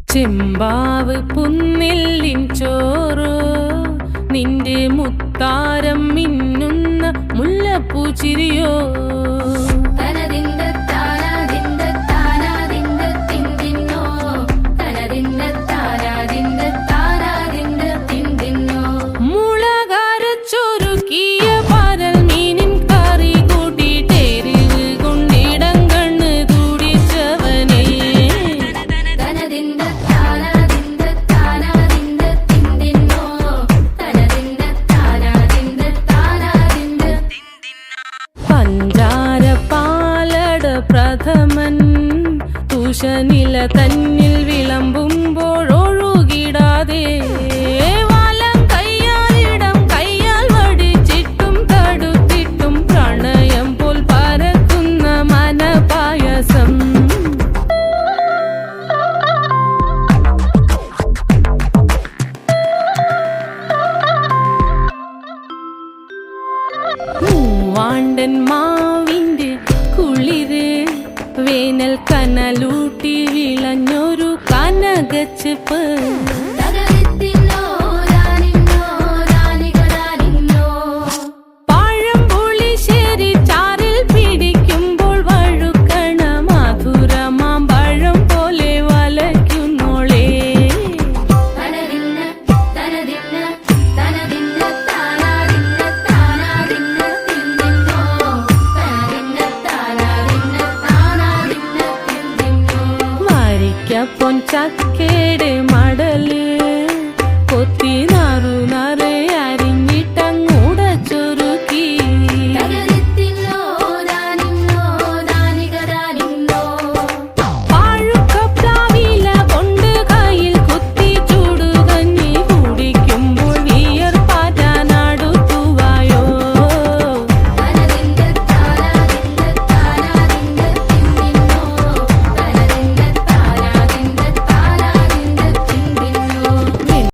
ചെമ്പാവ് പുന്നെല്ലിൻ ചോറോ നിന്റെ മുത്താരം മിന്നുന്ന മുല്ലപ്പൂ ചിരിയോ പ്രഥമൻ തുഷനില തന്നിൽ വിളമ്പുമ്പോഴൊഴുകിടാതെ വലം കയ്യാലിടം കയ്യാൽ വടിച്ചിട്ടും തടുത്തിട്ടും പ്രണയം പോൽ പരക്കുന്ന മനപായസം മൂവാണ്ടൻ മാവിന്റെ കുളിര് വേനൽ കനലൂട്ടി വിളഞ്ഞൊരു കനകച്ചെപ്പ് പഴംപുളിശ്ശേരി ചാറിൽ പിടിക്കുമ്പോൾ വഴുക്കണ മധുരമാം പഴം പോലെ വലയ്ക്കുന്നോളേ പൊൻചക്കേടെ മടല് കൊത്തി നാറു നറയായി